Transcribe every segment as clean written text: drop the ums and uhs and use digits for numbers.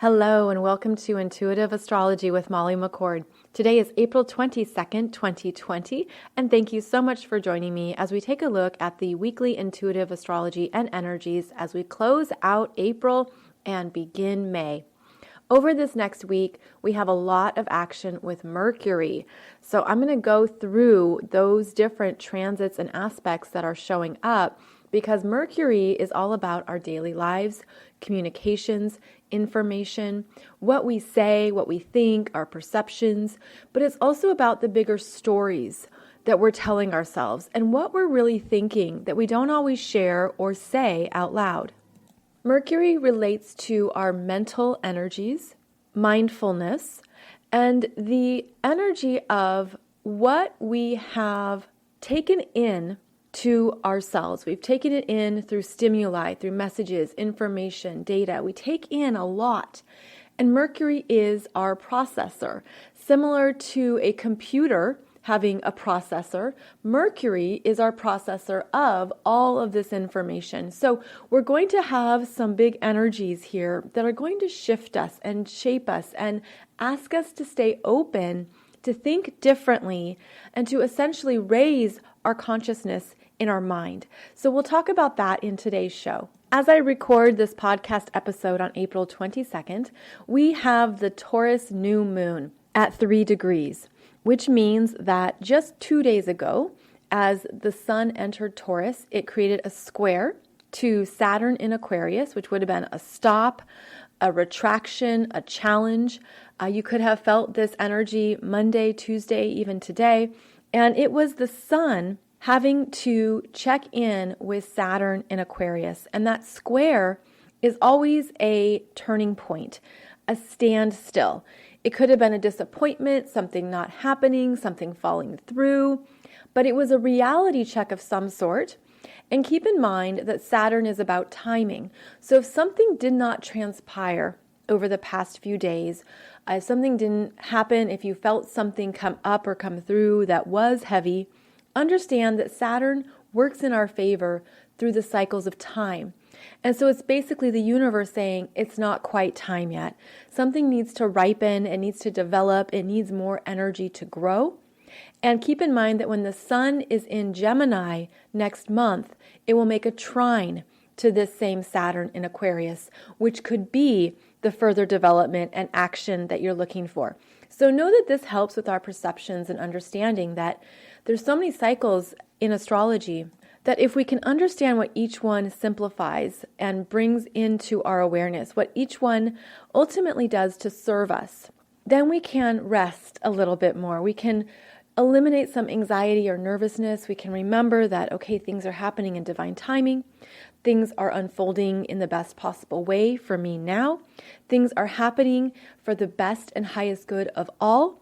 Hello and welcome to Intuitive Astrology with Molly McCord. Today is April 22nd, 2020, and thank you so much for joining me as we take a look at the weekly intuitive astrology and energies as we close out April and begin May. Over this next week, we have a lot of action with Mercury. So I'm going to go through those different transits and aspects that are showing up because Mercury is all about our daily lives, communications, information, what we say, what we think, our perceptions, but it's also about the bigger stories that we're telling ourselves and what we're really thinking that we don't always share or say out loud. Mercury relates to our mental energies, mindfulness, and the energy of what we have taken in to ourselves. We've taken it in through stimuli, through messages, information, data. We take in a lot. And Mercury is our processor. Similar to a computer having a processor, Mercury is our processor of all of this information. So we're going to have some big energies here that are going to shift us and shape us and ask us to stay open, to think differently, and to essentially raise our consciousness in our mind. So we'll talk about that in today's show. As I record this podcast episode on April 22nd, we have the Taurus new moon at 3 degrees, which means that just 2 days ago, as the sun entered Taurus, it created a square to Saturn in Aquarius, which would have been a stop, a retraction, a challenge. You could have felt this energy Monday, Tuesday, even today. And it was the sun having to check in with Saturn in Aquarius. And that square is always a turning point, a standstill. It could have been a disappointment, something not happening, something falling through, but it was a reality check of some sort. And keep in mind that Saturn is about timing. So if something did not transpire over the past few days, if something didn't happen, if you felt something come up or come through that was heavy, understand that Saturn works in our favor through the cycles of time. And so it's basically the universe saying it's not quite time yet. Something needs to ripen, it needs to develop, it needs more energy to grow. And keep in mind that when the sun is in Gemini next month, it will make a trine to this same Saturn in Aquarius, which could be the further development and action that you're looking for. So know that this helps with our perceptions and understanding that there's so many cycles in astrology that if we can understand what each one simplifies and brings into our awareness, what each one ultimately does to serve us, then we can rest a little bit more. We can eliminate some anxiety or nervousness. We can remember that, okay, things are happening in divine timing. Things are unfolding in the best possible way for me now. Things are happening for the best and highest good of all.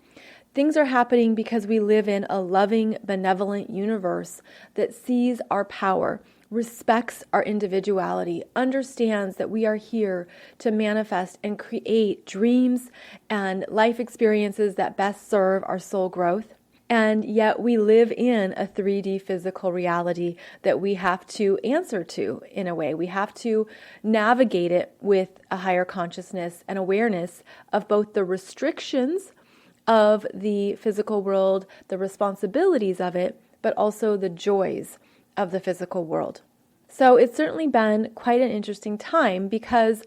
Things are happening because we live in a loving, benevolent universe that sees our power, respects our individuality, understands that we are here to manifest and create dreams and life experiences that best serve our soul growth. And yet we live in a 3D physical reality that we have to answer to in a way. We have to navigate it with a higher consciousness and awareness of both the restrictions of the physical world, the responsibilities of it, but also the joys of the physical world. So it's certainly been quite an interesting time because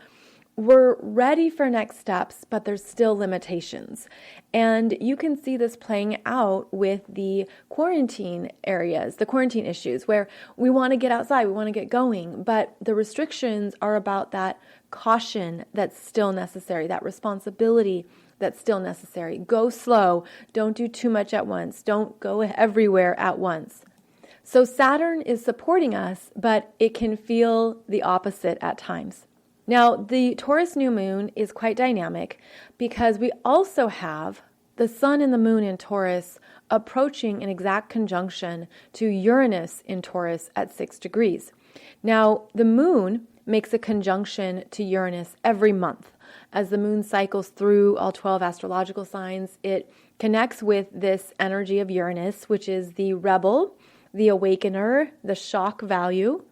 we're ready for next steps, but there's still limitations. And you can see this playing out with the quarantine areas, the quarantine issues, where we want to get outside, we want to get going, but the restrictions are about that caution that's still necessary, that responsibility that's still necessary. Go slow. Don't do too much at once. Don't go everywhere at once. So Saturn is supporting us, but it can feel the opposite at times. Now, the Taurus new moon is quite dynamic because we also have the sun and the moon in Taurus approaching an exact conjunction to Uranus in Taurus at 6 degrees. Now, the moon makes a conjunction to Uranus every month. As the moon cycles through all 12 astrological signs, it connects with this energy of Uranus, which is the rebel, the awakener, the shock value.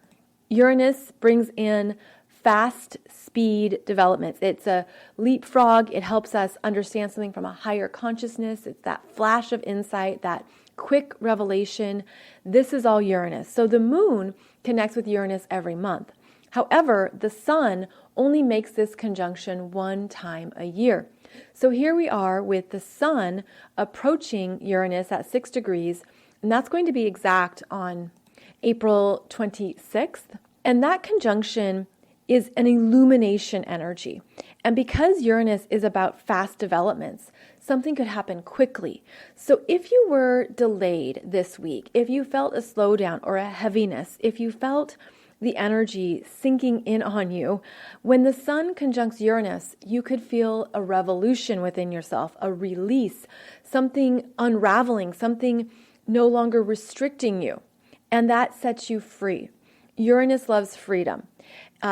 Uranus brings in fast speed developments. It's a leapfrog. It helps us understand something from a higher consciousness. It's that flash of insight, that quick revelation. This is all Uranus. So the moon connects with Uranus every month. However, the sun only makes this conjunction one time a year. So here we are with the sun approaching Uranus at 6 degrees, and that's going to be exact on April 26th. And that conjunction is an illumination energy. And because Uranus is about fast developments, something could happen quickly. So if you were delayed this week, if you felt a slowdown or a heaviness, if you felt the energy sinking in on you, when the sun conjuncts Uranus, you could feel a revolution within yourself, a release, something unraveling, something no longer restricting you. And that sets you free. Uranus loves freedom.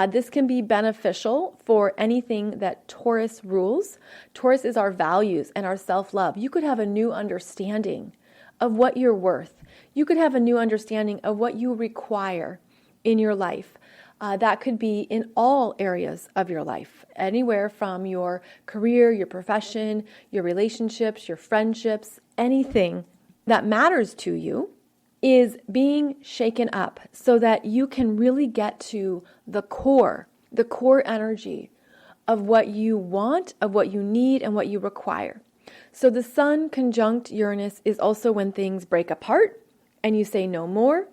This can be beneficial for anything that Taurus rules. Taurus is our values and our self-love. You could have a new understanding of what you're worth. You could have a new understanding of what you require in your life. That could be in all areas of your life, anywhere from your career, your profession, your relationships, your friendships, anything that matters to you is being shaken up so that you can really get to the core energy of what you want, of what you need, and what you require. So the sun conjunct Uranus is also when things break apart and you say no more.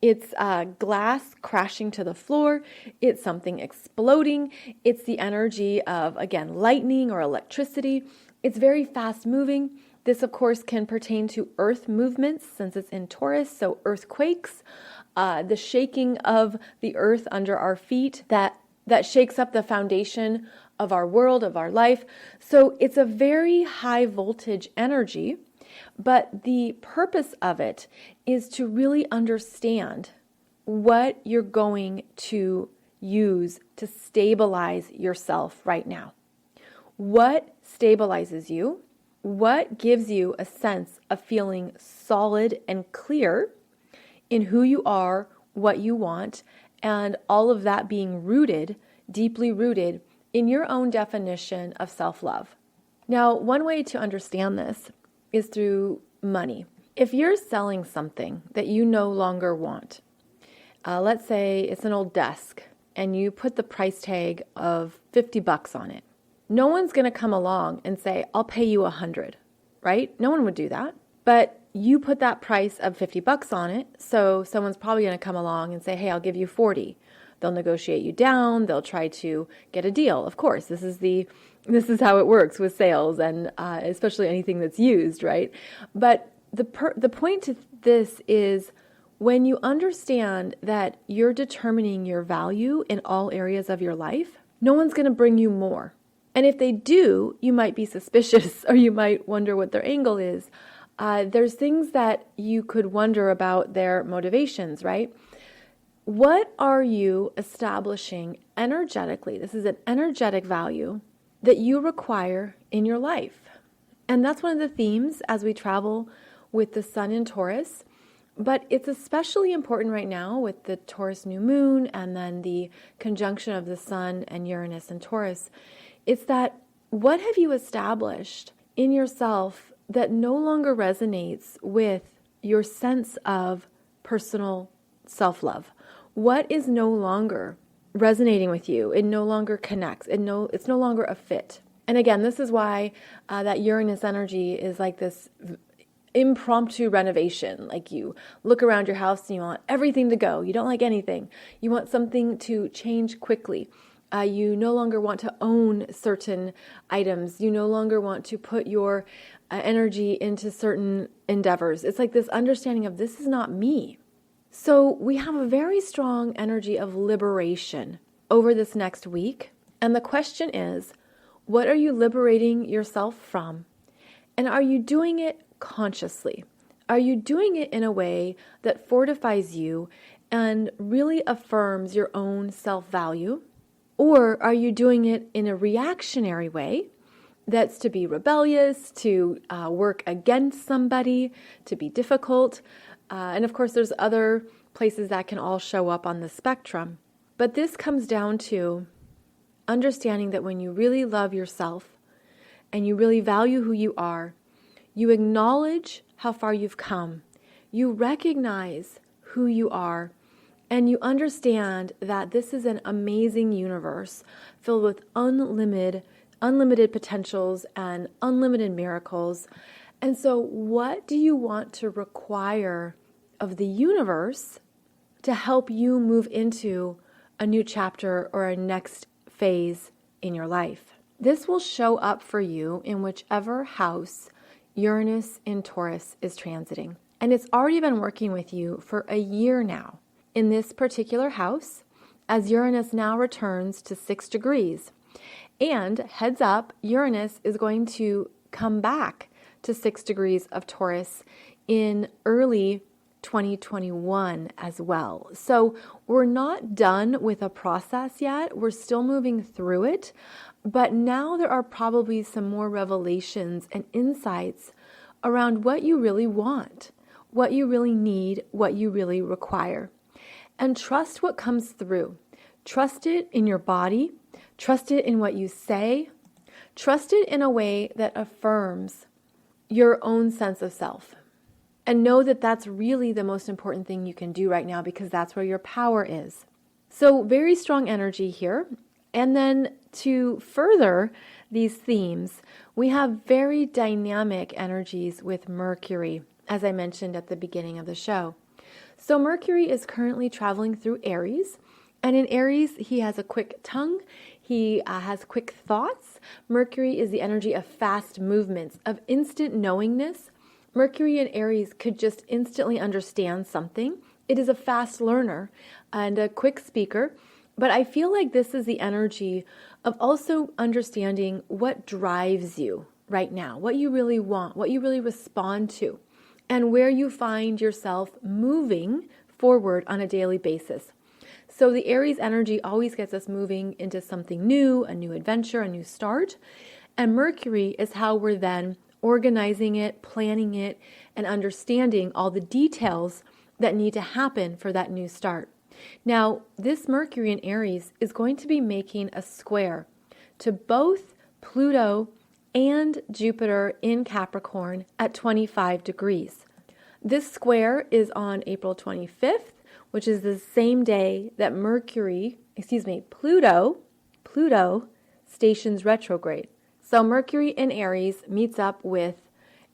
It's glass crashing to the floor. It's something exploding. It's the energy of, again, lightning or electricity. It's very fast moving. This, of course, can pertain to earth movements since it's in Taurus, so earthquakes, the shaking of the earth under our feet that shakes up the foundation of our world, of our life. So it's a very high voltage energy, but the purpose of it is to really understand what you're going to use to stabilize yourself right now. What stabilizes you? What gives you a sense of feeling solid and clear in who you are, what you want, and all of that being rooted, deeply rooted in your own definition of self-love. Now, one way to understand this is through money. If you're selling something that you no longer want, let's say it's an old desk and you put the price tag of $50 on it. No one's going to come along and say, I'll pay you $100, right? No one would do that. But you put that price of $50 on it, so someone's probably going to come along and say, hey, I'll give you $40. They'll negotiate you down. They'll try to get a deal. Of course, this is how it works with sales and especially anything that's used, right? But the point to this is when you understand that you're determining your value in all areas of your life, no one's going to bring you more. And if they do, you might be suspicious or you might wonder what their angle is. There's things that you could wonder about their motivations, right? What are you establishing energetically? This is an energetic value that you require in your life. And that's one of the themes as we travel with the sun in Taurus. But it's especially important right now with the Taurus new moon and then the conjunction of the sun and Uranus and Taurus. It's that what have you established in yourself that no longer resonates with your sense of personal self-love? What is no longer resonating with you? It no longer connects. It's no longer a fit. And again, this is why that Uranus energy is like this impromptu renovation. Like you look around your house and you want everything to go. You don't like anything. You want something to change quickly. You no longer want to own certain items. You no longer want to put your energy into certain endeavors. It's like this understanding of this is not me. So we have a very strong energy of liberation over this next week. And the question is, what are you liberating yourself from? And are you doing it consciously? Are you doing it in a way that fortifies you and really affirms your own self-value? Or are you doing it in a reactionary way that's to be rebellious, to work against somebody, to be difficult? And of course, there's other places that can all show up on the spectrum. But this comes down to understanding that when you really love yourself and you really value who you are, you acknowledge how far you've come, you recognize who you are, and you understand that this is an amazing universe filled with unlimited potentials and unlimited miracles. And so what do you want to require of the universe to help you move into a new chapter or a next phase in your life? This will show up for you in whichever house Uranus in Taurus is transiting. And it's already been working with you for a year now in this particular house, as Uranus now returns to 6 degrees. And heads up, Uranus is going to come back to 6 degrees of Taurus in early 2021 as well. So we're not done with a process yet. We're still moving through it. But now there are probably some more revelations and insights around what you really want, what you really need, what you really require. And trust what comes through. Trust it in your body. Trust it in what you say. Trust it in a way that affirms your own sense of self. And know that that's really the most important thing you can do right now, because that's where your power is. So very strong energy here. And then to further these themes, we have very dynamic energies with Mercury, as I mentioned at the beginning of the show. So Mercury is currently traveling through Aries, and in Aries, he has a quick tongue, he has quick thoughts. Mercury is the energy of fast movements, of instant knowingness. Mercury in Aries could just instantly understand something. It is a fast learner and a quick speaker, but I feel like this is the energy of also understanding what drives you right now, what you really want, what you really respond to, and where you find yourself moving forward on a daily basis. So the Aries energy always gets us moving into something new, a new adventure, a new start. And Mercury is how we're then organizing it, planning it, and understanding all the details that need to happen for that new start. Now, this Mercury in Aries is going to be making a square to both Pluto and Jupiter in Capricorn at 25 degrees. This square is on April 25th, which is the same day that Pluto stations retrograde. So Mercury in Aries meets up with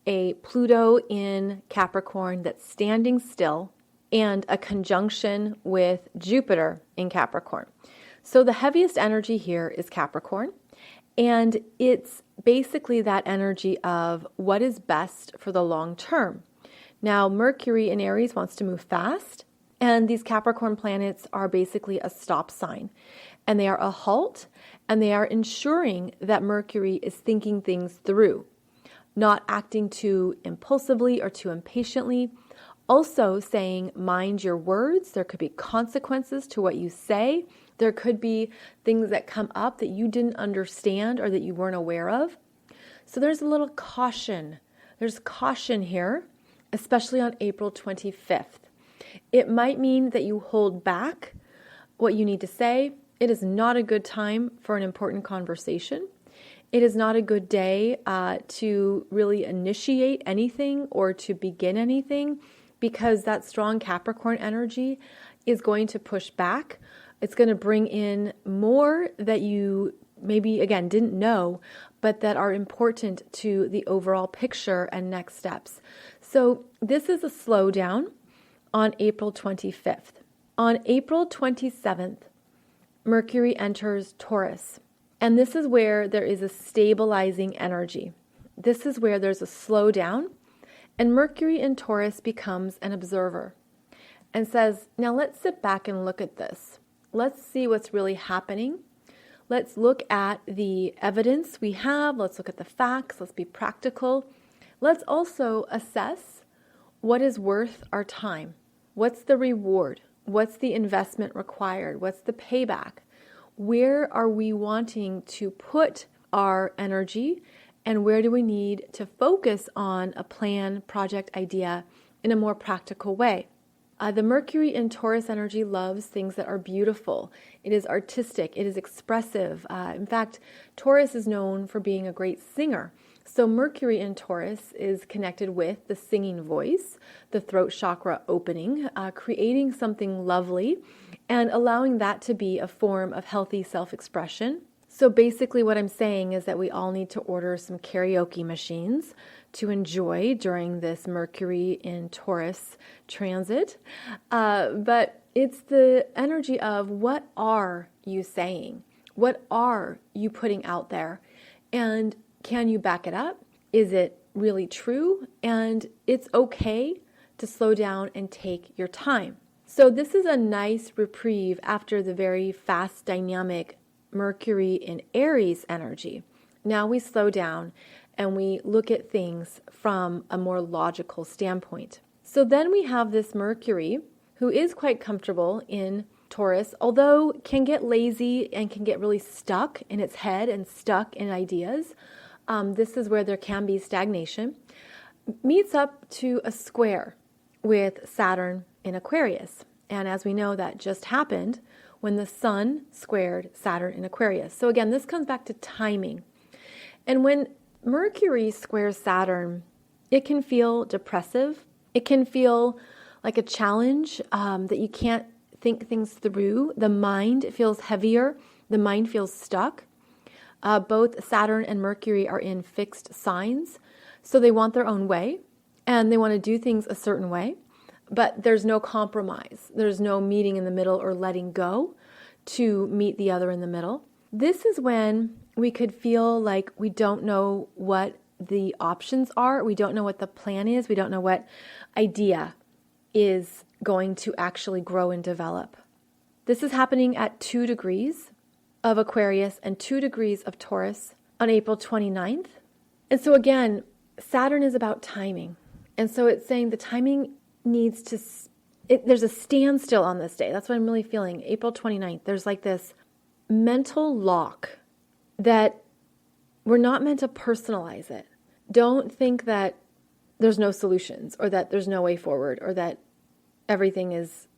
a Pluto in Capricorn that's standing still, and a conjunction with Jupiter in Capricorn. So the heaviest energy here is Capricorn. And it's basically that energy of what is best for the long term. Now, Mercury in Aries wants to move fast, and these Capricorn planets are basically a stop sign. And they are a halt, and they are ensuring that Mercury is thinking things through, not acting too impulsively or too impatiently. Also saying, mind your words. There could be consequences to what you say. There could be things that come up that you didn't understand or that you weren't aware of. So there's a little caution. There's caution here, especially on April 25th. It might mean that you hold back what you need to say. It is not a good time for an important conversation. It is not a good day to really initiate anything or to begin anything, because that strong Capricorn energy is going to push back. It's going to bring in more that you maybe, again, didn't know, but that are important to the overall picture and next steps. So this is a slowdown on April 25th. On April 27th, Mercury enters Taurus. And this is where there is a stabilizing energy. This is where there's a slowdown. And Mercury in Taurus becomes an observer and says, now let's sit back and look at this. Let's see what's really happening. Let's look at the evidence we have. Let's look at the facts. Let's be practical. Let's also assess what is worth our time. What's the reward? What's the investment required? What's the payback? Where are we wanting to put our energy? And where do we need to focus on a plan, project, idea in a more practical way? The Mercury in Taurus energy loves things that are beautiful. It is artistic. It is expressive. In fact, Taurus is known for being a great singer. So Mercury in Taurus is connected with the singing voice, the throat chakra opening, creating something lovely and allowing that to be a form of healthy self-expression. So basically what I'm saying is that we all need to order some karaoke machines to enjoy during this Mercury in Taurus transit. But it's the energy of what are you saying? What are you putting out there? And can you back it up? Is it really true? And it's okay to slow down and take your time. So this is a nice reprieve after the very fast, dynamic Mercury in Aries energy. Now we slow down and we look at things from a more logical standpoint. So then we have this Mercury who is quite comfortable in Taurus, although can get lazy and can get really stuck in its head and stuck in ideas. This is where there can be stagnation. Meets up to a square with Saturn in Aquarius. And as we know, that just happened when the Sun squared Saturn in Aquarius. So again, this comes back to timing. And when Mercury squares Saturn, it can feel depressive. It can feel like a challenge that you can't think things through. The mind feels heavier. The mind feels stuck. Both Saturn and Mercury are in fixed signs, so they want their own way, and they want to do things a certain way. But there's no compromise. There's no meeting in the middle or letting go to meet the other in the middle. This is when we could feel like we don't know what the options are. We don't know what the plan is. We don't know what idea is going to actually grow and develop. This is happening at 2 degrees of Aquarius and 2 degrees of Taurus on April 29th. And so again, Saturn is about timing. And so it's saying the timing needs to, there's a standstill on this day. That's what I'm really feeling. April 29th, there's like this mental lock that we're not meant to personalize it. Don't think that there's no solutions or that there's no way forward or that everything is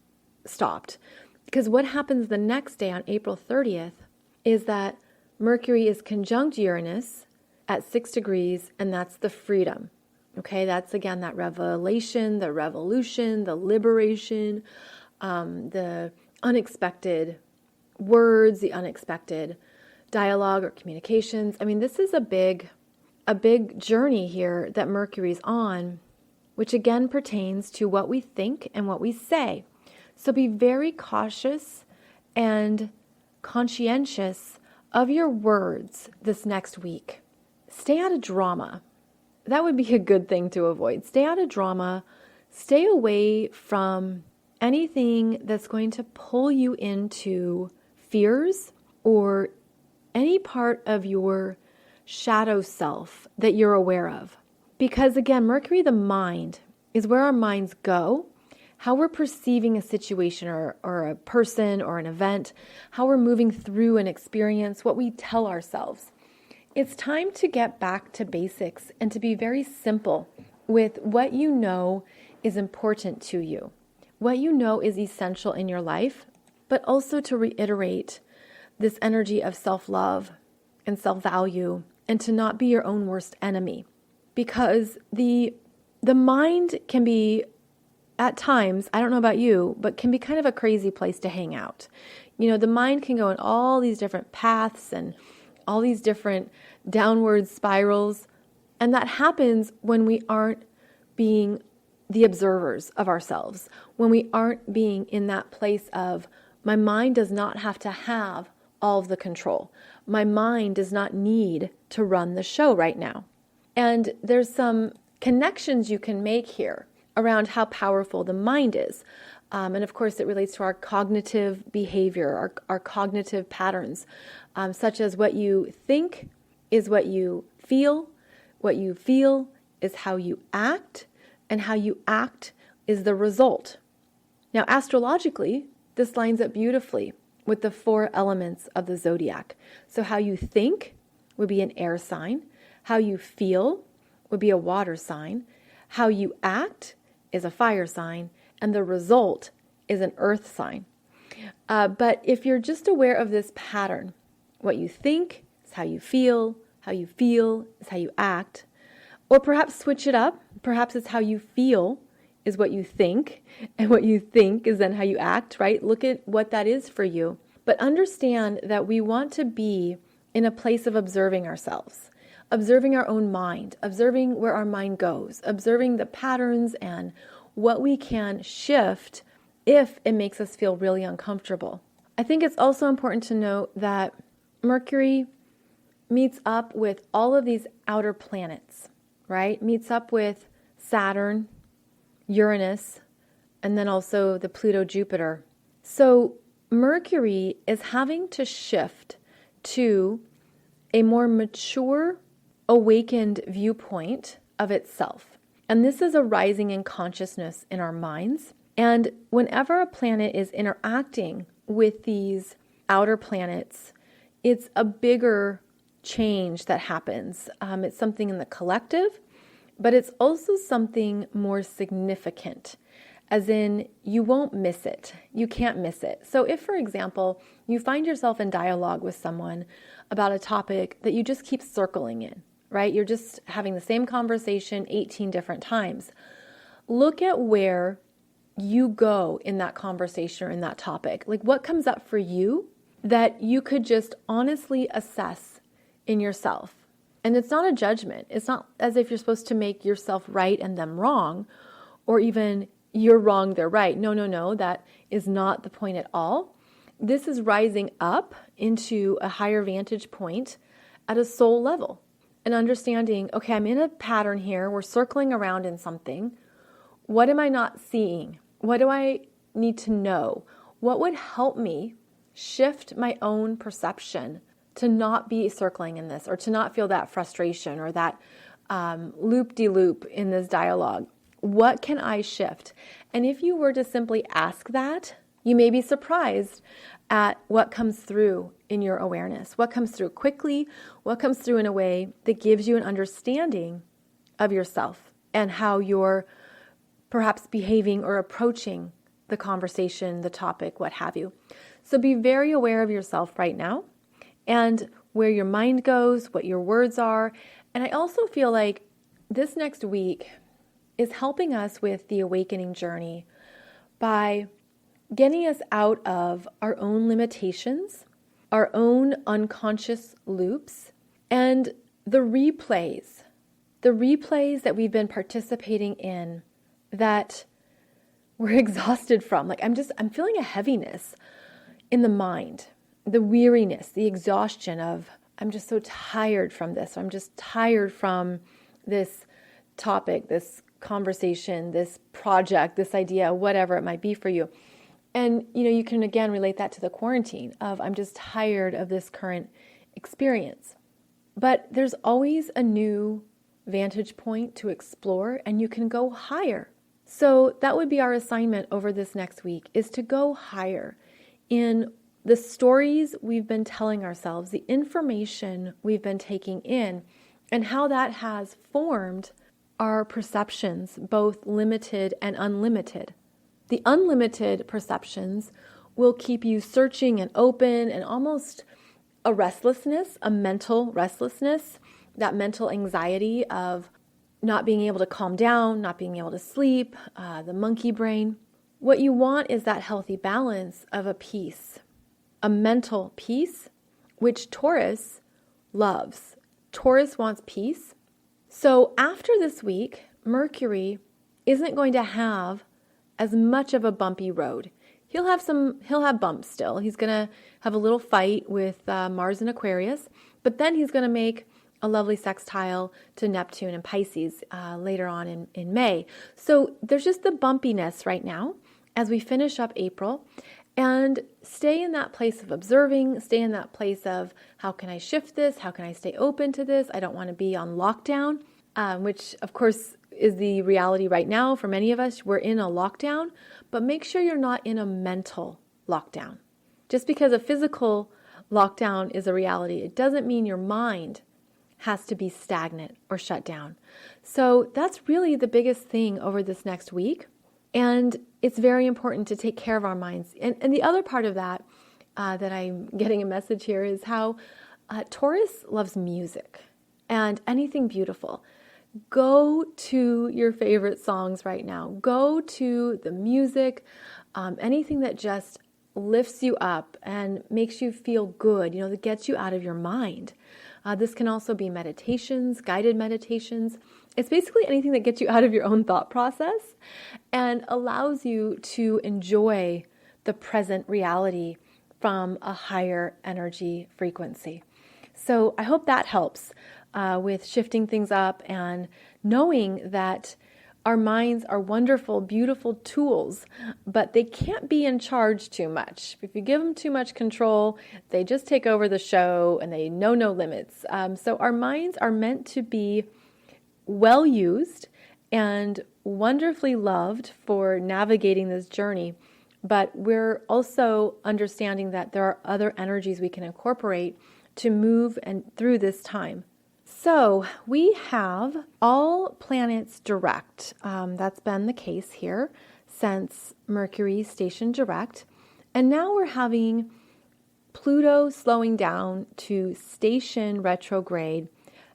stopped. Because what happens the next day on April 30th is that Mercury is conjunct Uranus at 6 degrees, and that's the freedom. Okay, that's again that revelation, the revolution, the liberation, the unexpected words, the unexpected dialogue or communications. I mean, this is a big journey here that Mercury's on, which again pertains to what we think and what we say. So be very cautious and conscientious of your words this next week. Stay out of drama. That would be a good thing to avoid. Stay out of drama. Stay away from anything that's going to pull you into fears or any part of your shadow self that you're aware of. Because again, Mercury, the mind, is where our minds go, how we're perceiving a situation or a person or an event, how we're moving through an experience, what we tell ourselves. It's time to get back to basics and to be very simple with what you know is important to you, what you know is essential in your life, but also to reiterate this energy of self-love and self-value and to not be your own worst enemy. Because the mind can be, at times, I don't know about you, but can be kind of a crazy place to hang out. You know, the mind can go in all these different paths and all these different downward spirals. And that happens when we aren't being the observers of ourselves, when we aren't being in that place of, my mind does not have to have all of the control. My mind does not need to run the show right now. And there's some connections you can make here around how powerful the mind is. And of course, it relates to our cognitive behavior, our cognitive patterns, such as what you think is what you feel is how you act, and how you act is the result. Now, astrologically, this lines up beautifully with the 4 elements of the zodiac. So how you think would be an air sign, how you feel would be a water sign, how you act is a fire sign, and the result is an earth sign. But if you're just aware of this pattern, what you think is how you feel is how you act, or perhaps switch it up. Perhaps it's how you feel is what you think, and what you think is then how you act, right? Look at what that is for you. But understand that we want to be in a place of observing ourselves, observing our own mind, observing where our mind goes, observing the patterns and what we can shift if it makes us feel really uncomfortable. I think it's also important to note that Mercury meets up with all of these outer planets, right? Meets up with Saturn, Uranus, and then also the Pluto-Jupiter. So Mercury is having to shift to a more mature, awakened viewpoint of itself. And this is arising in consciousness in our minds. And whenever a planet is interacting with these outer planets, it's a bigger change that happens. It's something in the collective, but it's also something more significant, as in you won't miss it. You can't miss it. So if, for example, you find yourself in dialogue with someone about a topic that you just keep circling in, right? You're just having the same conversation 18 different times. Look at where you go in that conversation or in that topic. Like what comes up for you that you could just honestly assess in yourself. And it's not a judgment. It's not as if you're supposed to make yourself right and them wrong, or even you're wrong, they're right. No. That is not the point at all. This is rising up into a higher vantage point at a soul level and understanding, okay, I'm in a pattern here. We're circling around in something. What am I not seeing? What do I need to know? What would help me shift my own perception to not be circling in this, or to not feel that frustration or that loop-de-loop in this dialogue? What can I shift? And if you were to simply ask that, you may be surprised at what comes through in your awareness, what comes through quickly, what comes through in a way that gives you an understanding of yourself and how you're perhaps behaving or approaching the conversation, the topic, what have you. So be very aware of yourself right now and where your mind goes, what your words are. And I also feel like this next week is helping us with the awakening journey by getting us out of our own limitations, our own unconscious loops, and the replays that we've been participating in that we're exhausted from. Like I'm feeling a heaviness in the mind, the weariness, the exhaustion of, I'm just so tired from this. I'm just tired from this topic, this conversation, this project, this idea, whatever it might be for you. And, you can again relate that to the quarantine of, I'm just tired of this current experience. But there's always a new vantage point to explore, and you can go higher. So that would be our assignment over this next week, is to go higher in the stories we've been telling ourselves, the information we've been taking in, and how that has formed our perceptions, both limited and unlimited. The unlimited perceptions will keep you searching and open, and almost a restlessness, a mental restlessness, that mental anxiety of not being able to calm down, not being able to sleep, the monkey brain. What you want is that healthy balance of a peace, a mental peace, which Taurus loves. Taurus wants peace. So after this week, Mercury isn't going to have as much of a bumpy road. He'll have bumps still. He's going to have a little fight with Mars and Aquarius, but then he's going to make a lovely sextile to Neptune and Pisces later on in May. So there's just the bumpiness right now as we finish up April, and stay in that place of observing, stay in that place of, how can I shift this? How can I stay open to this? I don't want to be on lockdown, which of course is the reality right now for many of us. We're in a lockdown, but make sure you're not in a mental lockdown. Just because a physical lockdown is a reality, it doesn't mean your mind has to be stagnant or shut down. So that's really the biggest thing over this next week, And it's very important to take care of our minds. And the other part of that, that I'm getting a message here, is how Taurus loves music and anything beautiful. Go to your favorite songs right now. Go to the music, anything that just lifts you up and makes you feel good, that gets you out of your mind. This can also be meditations, guided meditations. It's basically anything that gets you out of your own thought process and allows you to enjoy the present reality from a higher energy frequency. So I hope that helps with shifting things up and knowing that our minds are wonderful, beautiful tools, but they can't be in charge too much. If you give them too much control, they just take over the show and they know no limits. So our minds are meant to be well used and wonderfully loved for navigating this journey, but we're also understanding that there are other energies we can incorporate to move and through this time. So we have all planets direct. That's been the case here since Mercury stationed direct. And now we're having Pluto slowing down to station retrograde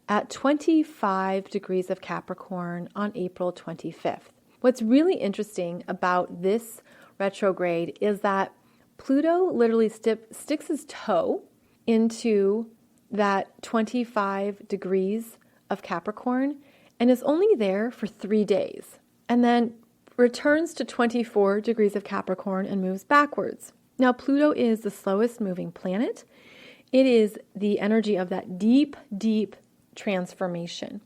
at 25 degrees of Capricorn on April 25th. What's really interesting about this retrograde is that Pluto literally sticks his toe into that 25 degrees of Capricorn and is only there for 3 days, and then returns to 24 degrees of Capricorn and moves backwards. Now, Pluto is the slowest moving planet. It is the energy of that deep, deep transformation.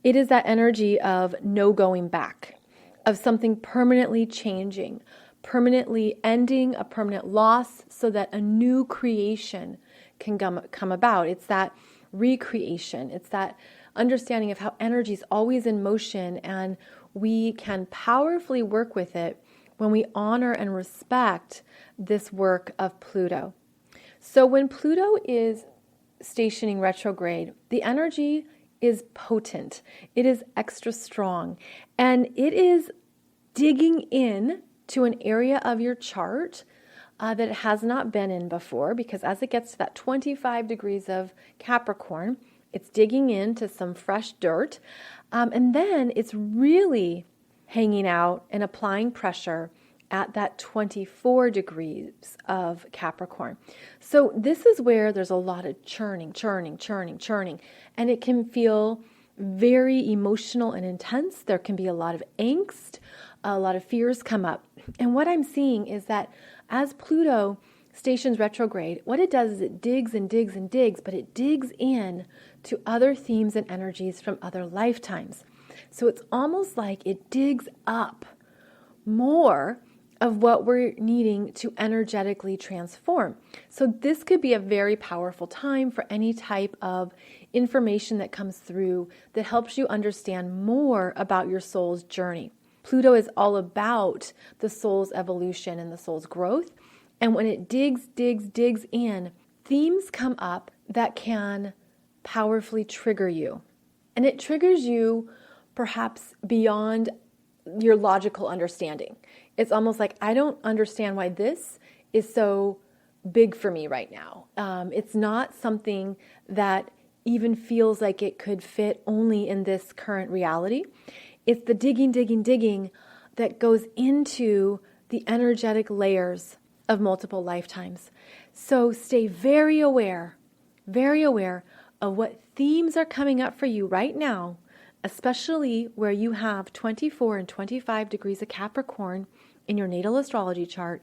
It is that energy of no going back, of something permanently changing, permanently ending, a permanent loss, so that a new creation can come about. It's that recreation. It's that understanding of how energy is always in motion, and we can powerfully work with it when we honor and respect this work of Pluto. So when Pluto is stationing retrograde, the energy is potent. It is extra strong, and it is digging in to an area of your chart that it has not been in before, because as it gets to that 25 degrees of Capricorn, it's digging into some fresh dirt, and then it's really hanging out and applying pressure at that 24 degrees of Capricorn. So this is where there's a lot of churning, and it can feel very emotional and intense. There can be a lot of angst, a lot of fears come up. And what I'm seeing is that as Pluto stations retrograde, what it does is it digs and digs and digs, but it digs in to other themes and energies from other lifetimes. So it's almost like it digs up more of what we're needing to energetically transform. So this could be a very powerful time for any type of information that comes through that helps you understand more about your soul's journey. Pluto is all about the soul's evolution and the soul's growth. And when it digs in, themes come up that can powerfully trigger you. And it triggers you perhaps beyond your logical understanding. It's almost like, I don't understand why this is so big for me right now. It's not something that even feels like it could fit only in this current reality. It's the digging that goes into the energetic layers of multiple lifetimes. So stay very aware of what themes are coming up for you right now, especially where you have 24 and 25 degrees of Capricorn in your natal astrology chart,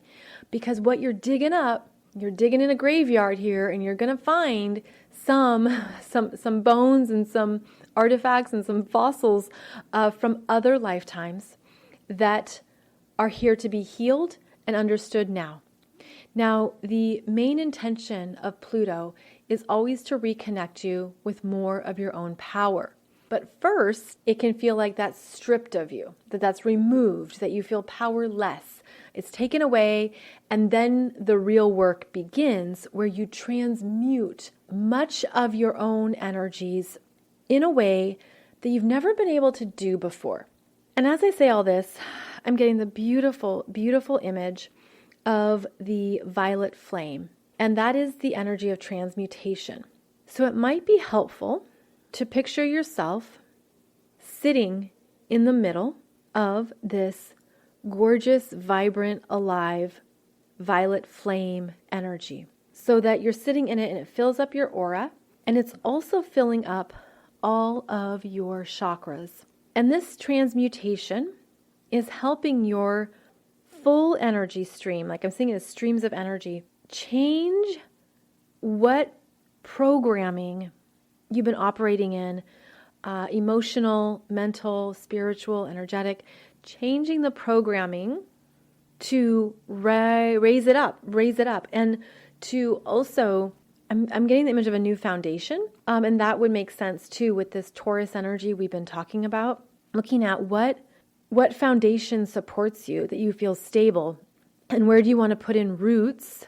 because what you're digging up, you're digging in a graveyard here, and you're going to find some bones and some artifacts and some fossils from other lifetimes that are here to be healed and understood now. Now, the main intention of Pluto is always to reconnect you with more of your own power. But first, it can feel like that's stripped of you, that's removed, that you feel powerless. It's taken away, and then the real work begins where you transmute much of your own energies in a way that you've never been able to do before. And as I say all this, I'm getting the beautiful, beautiful image of the violet flame. And that is the energy of transmutation. So it might be helpful to picture yourself sitting in the middle of this gorgeous, vibrant, alive, violet flame energy, so that you're sitting in it and it fills up your aura, and it's also filling up all of your chakras. And this transmutation is helping your full energy stream, like I'm seeing it as streams of energy, change what programming you've been operating in, emotional, mental, spiritual, energetic, changing the programming to raise it up, and to also, I'm getting the image of a new foundation, and that would make sense too with this Taurus energy we've been talking about, looking at what foundation supports you, that you feel stable, and where do you want to put in roots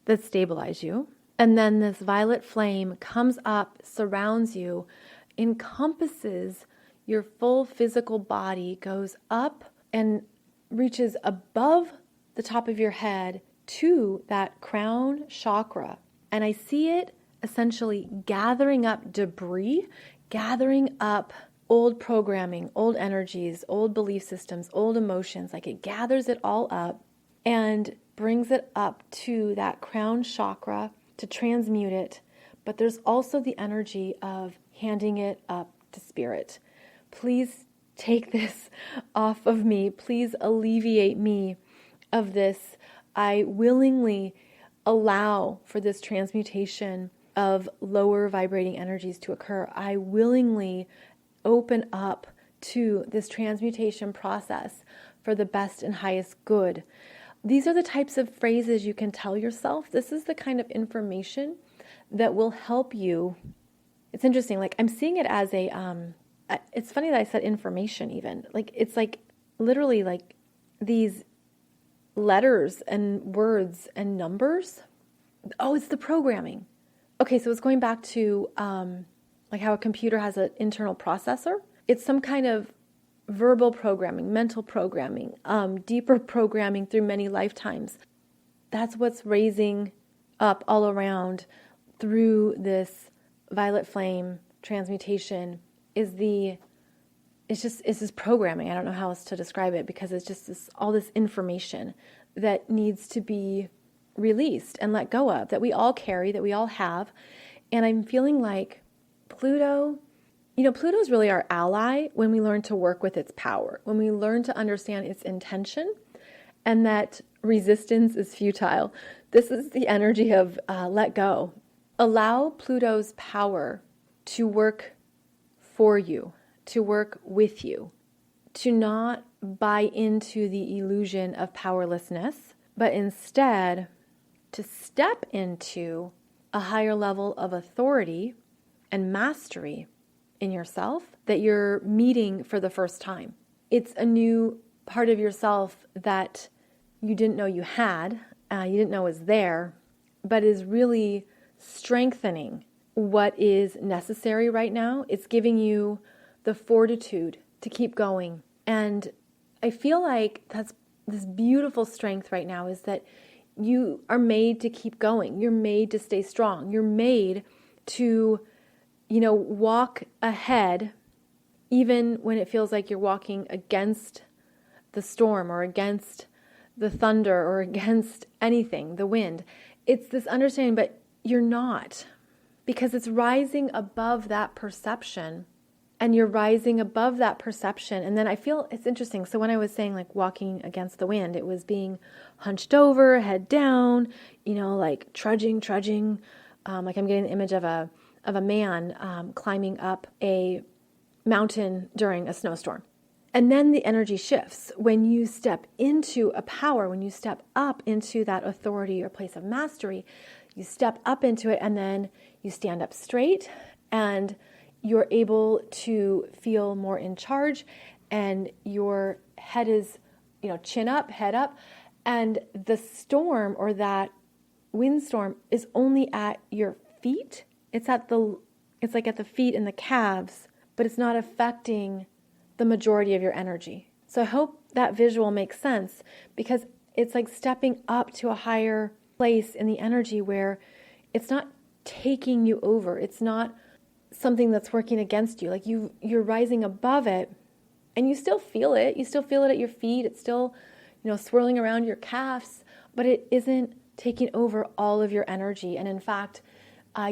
that stabilize you. And then this violet flame comes up, surrounds you, encompasses your full physical body, goes up and reaches above the top of your head to that crown chakra. And I see it essentially gathering up debris, gathering up old programming, old energies, old belief systems, old emotions. Like it gathers it all up and brings it up to that crown chakra to transmute it. But there's also the energy of handing it up to spirit. Please take this off of me. Please alleviate me of this. I willingly allow for this transmutation of lower vibrating energies to occur. I willingly open up to this transmutation process for the best and highest good. These are the types of phrases you can tell yourself. This is the kind of information that will help you. It's interesting, like I'm seeing it as it's funny that I said information even. Like it's like literally like these letters and words and numbers. Oh, it's the programming. Okay, so it's going back to like how a computer has an internal processor. It's some kind of verbal programming, mental programming, deeper programming through many lifetimes. That's what's raising up all around through this violet flame transmutation it's this programming. I don't know how else to describe it, because it's just all this information that needs to be released and let go of, that we all carry, that we all have. And I'm feeling like Pluto is really our ally when we learn to work with its power, when we learn to understand its intention, and that resistance is futile. This is the energy of let go. Allow Pluto's power to work for you, to work with you, to not buy into the illusion of powerlessness, but instead to step into a higher level of authority and mastery in yourself that you're meeting for the first time. It's a new part of yourself that you didn't know you had, you didn't know was there, but is really strengthening what is necessary right now. It's giving you the fortitude to keep going. And I feel like that's this beautiful strength right now, is that you are made to keep going. You're made to stay strong. You're made to, walk ahead, even when it feels like you're walking against the storm or against the thunder or against anything, the wind. It's this understanding, but you're not, because it's rising above that perception, and you're rising above that perception. And then I feel it's interesting. So when I was saying like walking against the wind, it was being hunched over, head down, like trudging, like I'm getting the image of a man climbing up a mountain during a snowstorm. And then the energy shifts. When you step into a power, when you step up into that authority or place of mastery, you step up into it, and then you stand up straight, and you're able to feel more in charge, and your head is, chin up, head up, and the storm or that windstorm is only at your feet. It's like at the feet and the calves, but it's not affecting the majority of your energy. So I hope that visual makes sense, because it's like stepping up to a higher place in the energy where it's not taking you over. It's not something that's working against you. Like you're rising above it, and you still feel it. You still feel it at your feet. It's still, swirling around your calves, but it isn't taking over all of your energy. And in fact,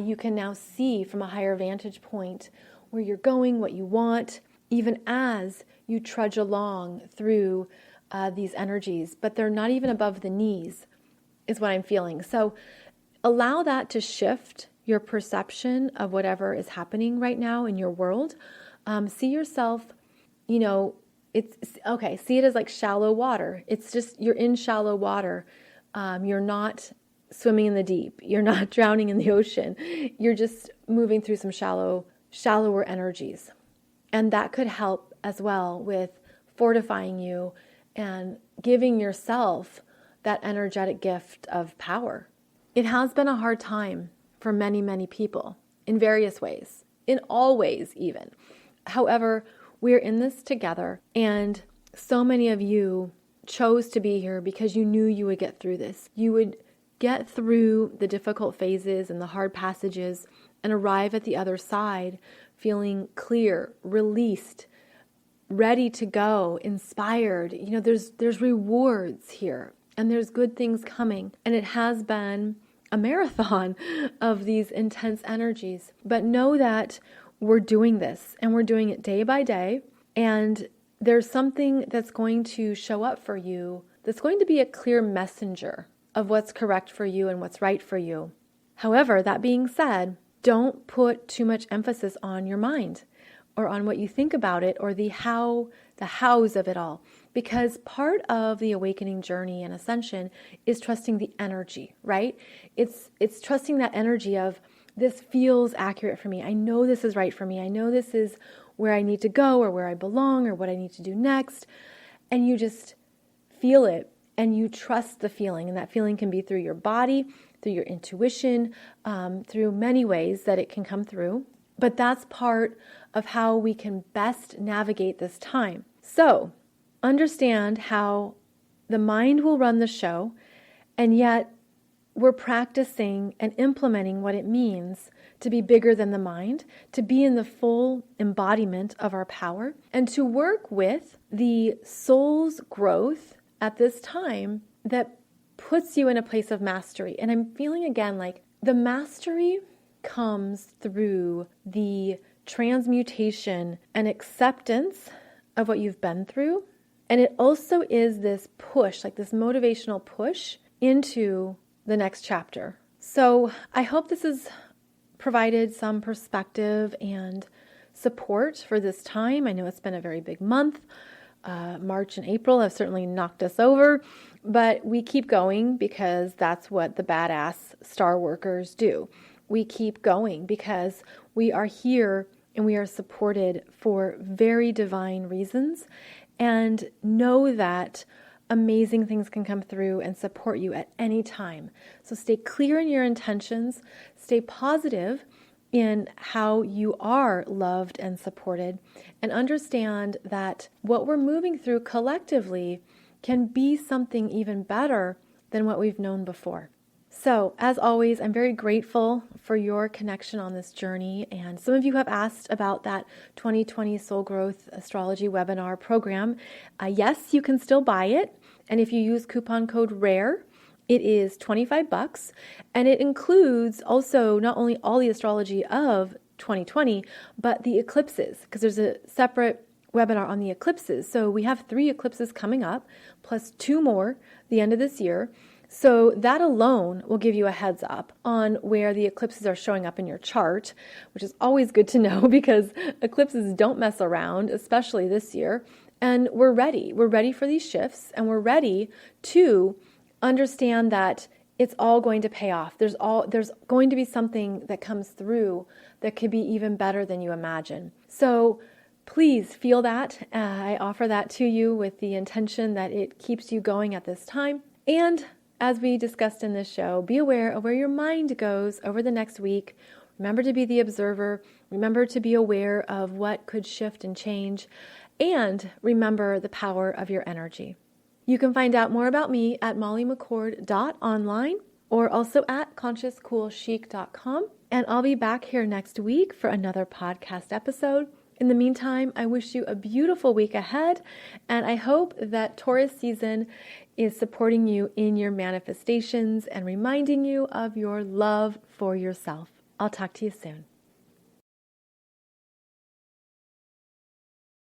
you can now see from a higher vantage point where you're going, what you want, even as you trudge along through these energies. But they're not even above the knees, is what I'm feeling. So allow that to shift your perception of whatever is happening right now in your world. See yourself, it's okay. See it as like shallow water. It's just, you're in shallow water. You're not swimming in the deep. You're not drowning in the ocean. You're just moving through some shallower energies. And that could help as well with fortifying you and giving yourself that energetic gift of power. It has been a hard time for many, many people in various ways, in all ways even. However, we're in this together, and so many of you chose to be here because you knew you would get through this. You would get through the difficult phases and the hard passages and arrive at the other side feeling clear, released, ready to go, inspired. There's rewards here, and there's good things coming. And it has been a marathon of these intense energies. But know that we're doing this, and we're doing it day by day. And there's something that's going to show up for you that's going to be a clear messenger of what's correct for you and what's right for you. However, that being said, don't put too much emphasis on your mind or on what you think about it or the hows of it all. Because part of the awakening journey and ascension is trusting the energy, right? It's trusting that energy of, this feels accurate for me. I know this is right for me. I know this is where I need to go or where I belong or what I need to do next. And you just feel it and you trust the feeling. And that feeling can be through your body, through your intuition, through many ways that it can come through. But that's part of how we can best navigate this time. So understand how the mind will run the show, and yet we're practicing and implementing what it means to be bigger than the mind, to be in the full embodiment of our power, and to work with the soul's growth at this time that puts you in a place of mastery. And I'm feeling again like the mastery comes through the transmutation and acceptance of what you've been through. And it also is this push, like this motivational push into the next chapter. So I hope this has provided some perspective and support for this time. I know it's been a very big month. March and April have certainly knocked us over, but we keep going because that's what the badass star workers do. We keep going because we are here and we are supported for very divine reasons, and know that amazing things can come through and support you at any time. So stay clear in your intentions, stay positive in how you are loved and supported, and understand that what we're moving through collectively can be something even better than what we've known before. So, as always, I'm very grateful for your connection on this journey. And some of you have asked about that 2020 Soul Growth Astrology webinar program. Yes, you can still buy it. And if you use coupon code RARE, it is $25. And it includes also not only all the astrology of 2020, but the eclipses, because there's a separate webinar on the eclipses. So we have 3 eclipses coming up, plus 2 more the end of this year. So that alone will give you a heads up on where the eclipses are showing up in your chart, which is always good to know because eclipses don't mess around, especially this year. And we're ready. We're ready for these shifts, and we're ready to understand that it's all going to pay off. There's going to be something that comes through that could be even better than you imagine. So please feel that. I offer that to you with the intention that it keeps you going at this time. And as we discussed in this show, be aware of where your mind goes over the next week. Remember to be the observer. Remember to be aware of what could shift and change. And remember the power of your energy. You can find out more about me at mollymccord.online or also at consciouscoolchic.com. And I'll be back here next week for another podcast episode. In the meantime, I wish you a beautiful week ahead, and I hope that Taurus season is supporting you in your manifestations and reminding you of your love for yourself. I'll talk to you soon.